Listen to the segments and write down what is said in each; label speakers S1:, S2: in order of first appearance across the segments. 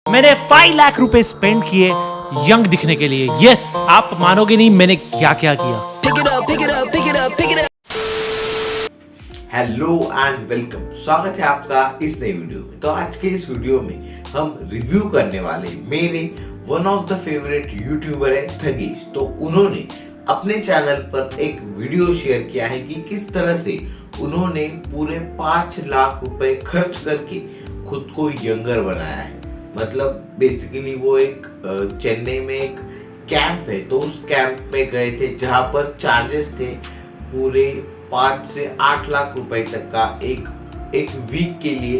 S1: मैंने 5 लाख रुपए स्पेंड किए यंग दिखने के लिए। यस, आप मानोगे नहीं मैंने क्या क्या किया।
S2: हेलो एंड वेलकम, स्वागत है आपका इस नई वीडियो में। तो आज के इस वीडियो में हम रिव्यू करने वाले मेरे one of the favourite YouTuber है थगेश। तो उन्होंने अपने चैनल पर एक वीडियो शेयर किया है कि किस तरह से उन्होंने पूरे 5 लाख रुपए खर्च करके खुद को यंगर बनाया है। मतलब बेसिकली वो एक चेन्नई में एक कैंप है, तो उस कैंप में गए थे जहां पर चार्जेस थे पूरे 5 से 8 लाख रुपए तक का। एक वीक के लिए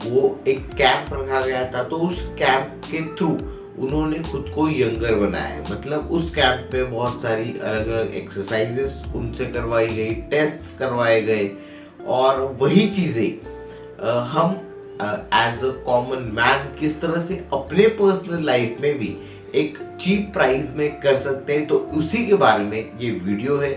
S2: वो एक कैंप रखा गया था, तो उस कैंप के थ्रू उन्होंने खुद को यंगर बनाया है। मतलब उस कैंप पे बहुत सारी अलग अलग एक्सरसाइजेस उनसे करवाई गई, टेस्ट करवाए गए, और वही चीजें हम एज अ कॉमन मैन किस तरह से अपने पर्सनल लाइफ में भी एक चीप प्राइस में कर सकते हैं, तो उसी के बारे में ये वीडियो है।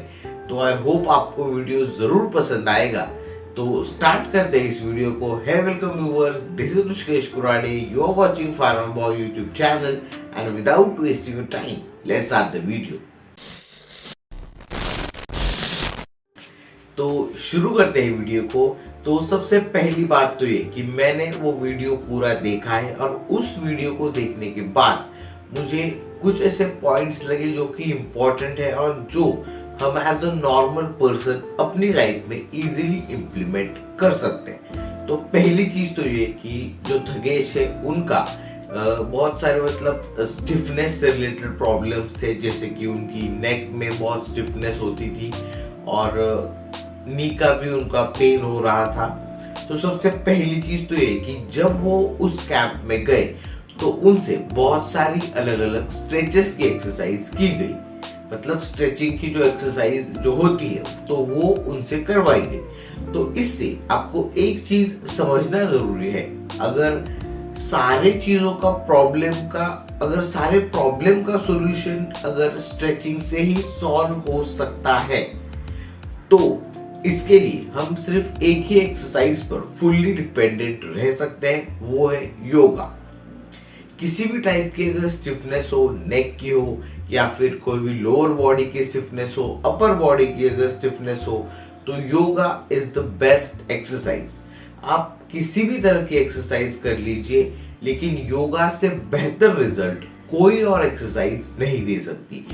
S2: तो आई होप आपको वीडियो जरूर पसंद आएगा। तो स्टार्ट करते हैं इस वीडियो को। Hey welcome viewers, this is Rishikesh Kurade, you are watching farmer boy YouTube channel, and without wasting your time let's start the video. तो शुरू करते हैं वीडियो को। तो सबसे पहली बात तो ये कि मैंने वो वीडियो पूरा देखा है, और उस वीडियो को देखने के बाद मुझे कुछ ऐसे पॉइंट्स लगे जो कि इम्पोर्टेंट है और जो हम एज अ नॉर्मल पर्सन अपनी लाइफ में इजीली इम्प्लीमेंट कर सकते हैं। तो पहली चीज तो ये कि जो थगेश है उनका बहुत सारे मतलब स्टिफनेस से रिलेटेड प्रॉब्लम्स थे, जैसे कि उनकी नेक में बहुत स्टिफनेस होती थी और नी का भी उनका पेन हो रहा था। तो सबसे पहली चीज तो ये कि जब वो उस कैंप में गए तो उनसे बहुत सारी अलग अलग स्ट्रेचेस की एक्सरसाइज की गई। मतलब स्ट्रेचिंग की जो एक्सरसाइज जो होती है तो वो उनसे करवाई गई। तो इससे आपको एक चीज समझना जरूरी है, अगर सारे प्रॉब्लम का सॉल्यूशन अगर स्ट्रेचिंग से ही सॉल्व हो सकता है, तो इसके लिए हम सिर्फ एक ही एक्सरसाइज पर फुल्ली डिपेंडेंट रह सकते हैं, वो है योगा। किसी भी टाइप की अगर स्टिफनेस हो, नेक की हो या फिर कोई भी लोअर बॉडी की स्टिफनेस हो, अपर बॉडी की अगर स्टिफनेस हो, तो yoga is the best exercise. आप किसी भी तरह की एक्सरसाइज कर लीजिए, लेकिन योगा से बेहतर रिजल्ट कोई और एक्सरसाइज नहीं दे सकती।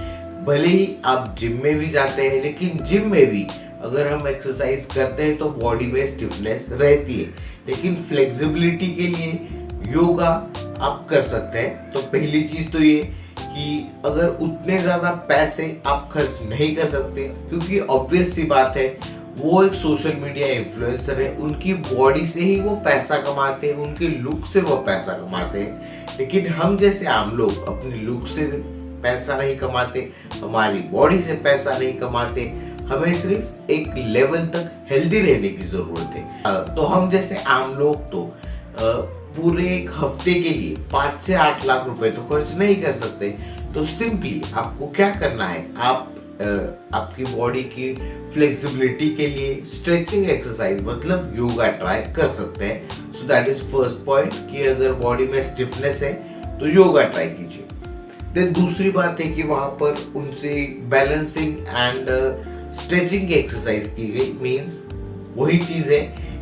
S2: भले ही आप जिम में भी जाते हैं, लेकिन जिम में भी अगर हम एक्सरसाइज करते हैं तो बॉडी में स्टिफनेस रहती है, लेकिन फ्लेक्सिबिलिटी के लिए योगा आप कर सकते हैं। तो पहली चीज तो ये कि अगर उतने ज्यादा पैसे आप खर्च नहीं कर सकते, क्योंकि ऑब्वियस सी बात है वो एक सोशल मीडिया इन्फ्लुएंसर है, उनकी बॉडी से ही वो पैसा कमाते हैं, उनके लुक से वो पैसा कमाते हैं। लेकिन हम जैसे आम लोग अपनी लुक से पैसा नहीं कमाते, हमारी बॉडी से पैसा नहीं कमाते, हमें सिर्फ एक लेवल तक हेल्दी रहने की जरूरत है। तो हम जैसे आम लोग तो पूरे एक हफ्ते के लिए 5 से 8 लाख रुपए तो खर्च नहीं कर सकते। तो सिंपली आपको क्या करना है, आप आपकी बॉडी की फ्लेक्सिबिलिटी के लिए स्ट्रेचिंग एक्सरसाइज मतलब योगा ट्राई कर सकते हैं। So that is first point कि अगर बॉडी में स्टिफनेस है तो योगा ट्राई कीजिए। देन दूसरी बात है कि वहां पर उनसे बैलेंसिंग एंड स्ट्रेचिंग की एक्सरसाइज की गई। मींस वही चीज है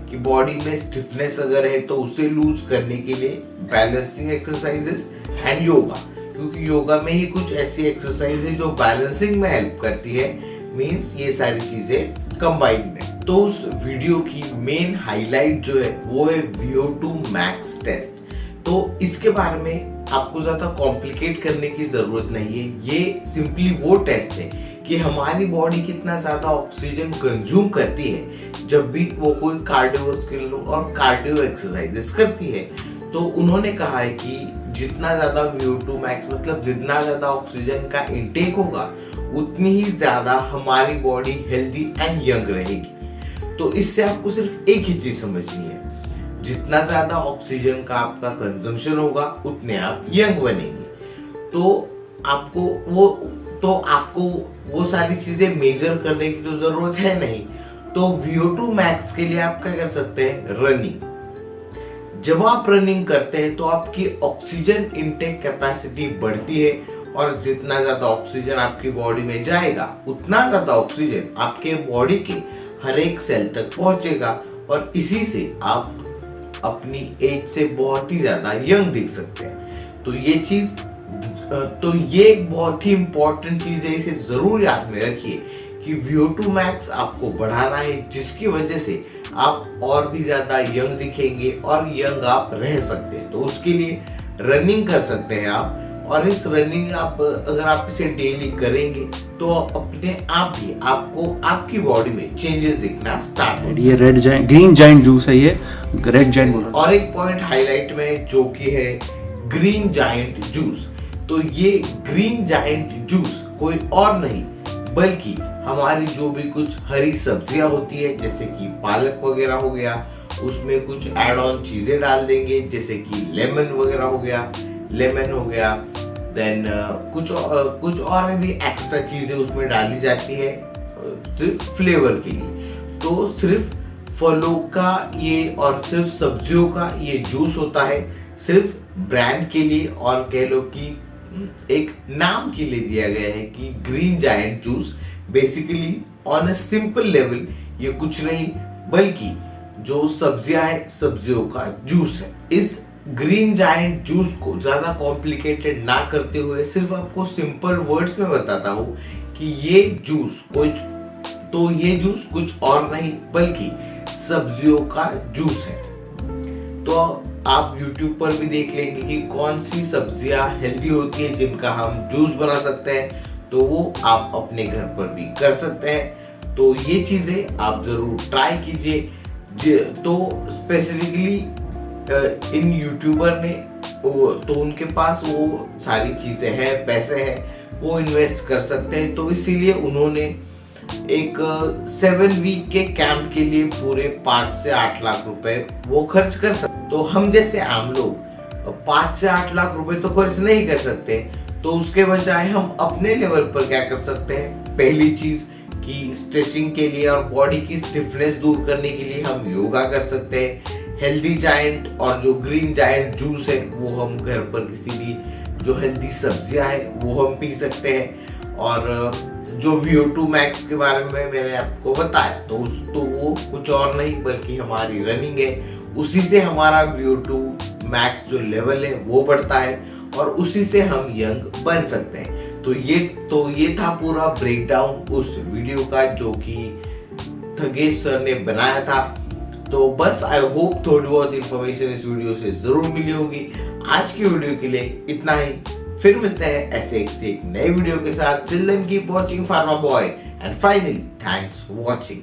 S2: कि बॉडी में स्टिफनेस अगर है तो उसे लूज करने के लिए बैलेंसिंग एक्सरसाइजेस एंड योगा, क्योंकि योगा में ही कुछ ऐसी एक्सरसाइज है जो बैलेंसिंग में हेल्प करती है। मींस ये सारी चीजें कंबाइंड है। तो उस वीडियो की मेन हाईलाइट जो है वो है VO2 मैक्स टेस्ट। तो इसके बारे में आपको ज्यादा कॉम्प्लिकेट करने की जरूरत नहीं है। ये सिंपली वो टेस्ट है कि हमारी बॉडी कितना ज्यादा ऑक्सीजन कंज्यूम करती है जब भी वो कोई कार्डियोवास्कुलर और कार्डियो एक्सरसाइजेस करती है। तो उन्होंने कहा है कि जितना ज्यादा VO2 मैक्स मतलब जितना ज्यादा ऑक्सीजन का इनटेक होगा, उतनी ही ज्यादा हमारी बॉडी हेल्दी एंड यंग रहेगी। तो इससे आपको सिर्फ एक ही चीज समझनी है, जितना ज्यादा ऑक्सीजन का आपका कंजम्पशन होगा उतने आप यंग बनेंगे। तो आपको वो सारी चीजें मेजर करने की तो जरूरत है नहीं। तो VO2 मैक्स के लिए आप क्या कर सकते हैं, रनिंग। जब आप रनिंग करते हैं तो आपकी ऑक्सीजन इनटेक कैपेसिटी बढ़ती है और जितना ज्यादा ऑक्सीजन आपकी बॉडी में जाएगा उतना ज्यादा ऑक्सीजन आपके बॉडी के हर एक सेल तक पहुंचेगा और इसी से आप अपनी एज से बहुत ही ज्यादा यंग दिख सकते हैं। तो ये एक बहुत ही इंपॉर्टेंट चीज है, इसे जरूर याद में रखिए कि VO2 max आपको बढ़ाना है, जिसकी वजह से आप और भी ज्यादा यंग दिखेंगे और यंग आप रह सकते हैं। तो उसके लिए रनिंग कर सकते हैं आप, और इस रनिंग अगर आप इसे डेली करेंगे तो अपने आप ही आपको आपकी बॉडी में चेंजेस दिखना स्टार्ट हो।
S3: ये red giant, green giant juice है, ये रेड जाइंट बोल रहा हूं।
S2: और एक पॉइंट हाईलाइट में जो कि है ग्रीन जाइंट जूस। तो ये ग्रीन जाइंट जूस कोई और नहीं बल्कि हमारी जो भी कुछ हरी सब्जियां होती है, जैसे कि पालक वगैरह हो गया, उसमें कुछ एड ऑन चीजें डाल देंगे, जैसे कि लेमन वगैरह हो गया, देन कुछ और भी एक्स्ट्रा चीजें उसमें डाली जाती है सिर्फ फ्लेवर के लिए। तो सिर्फ फलों का ये और सिर्फ सब्जियों का ये जूस होता है, सिर्फ ब्रांड के लिए और कह लो कि एक नाम के लिए दिया गया है कि green giant juice. Basically on a simple level ये कुछ नहीं बल्कि जो सब्जियां है, सब्जियों का जूस है। इस ग्रीन जायंट जूस को ज्यादा कॉम्प्लिकेटेड ना करते हुए सिर्फ आपको सिंपल वर्ड्स में बताता हूँ कि ये जूस कुछ और नहीं बल्कि सब्जियों का जूस है। तो आप YouTube पर भी देख लेंगे कि कौन सी सब्जियां हेल्दी होती है जिनका हम जूस बना सकते हैं, तो वो आप अपने घर पर भी कर सकते हैं। तो ये चीजें आप जरूर ट्राई कीजिए। तो स्पेसिफिकली इन यूट्यूबर ने तो उनके पास वो सारी चीजें हैं, पैसे हैं, वो इन्वेस्ट कर सकते हैं। तो इसीलिए उन्होंने एक 7 वीक के कैंप के लिए पूरे 5 से 8 लाख रुपए वो खर्च कर सकते। तो हम जैसे आम लोग 5 से 8 लाख रुपए तो खर्च नहीं कर सकते, तो उसके बजाय हम अपने लेवल पर क्या कर सकते हैं। पहली चीज कि स्ट्रेचिंग के लिए और बॉडी की स्टिफनेस दूर करने के लिए हम योगा कर सकते हैं। हेल्दी जायंट और जो ग्रीन जायंट जूस है वो हम घर पर किसी भी जो हेल्दी सब्जियां है वो हम पी सकते हैं। और जो VO2 max के बारे में मैंने आपको बताया तो वो कुछ और नहीं बल्कि हमारी रनिंग है। उसी से हमारा VO2 max जो लेवल है वो बढ़ता है और उसी से हम यंग बन सकते हैं। तो ये था पूरा ब्रेकडाउन उस वीडियो का जो कि थगेश सर ने बनाया था। तो बस आई होप थोड़ी बहुत इंफॉर्मेशन इस वीडियो से जरूर मिली होगी। आज की वीडियो के लिए इतना ही, फिर मिलते हैं ऐसे एक नए वीडियो के साथ। Till then keep watching farmer boy and finally thanks for watching.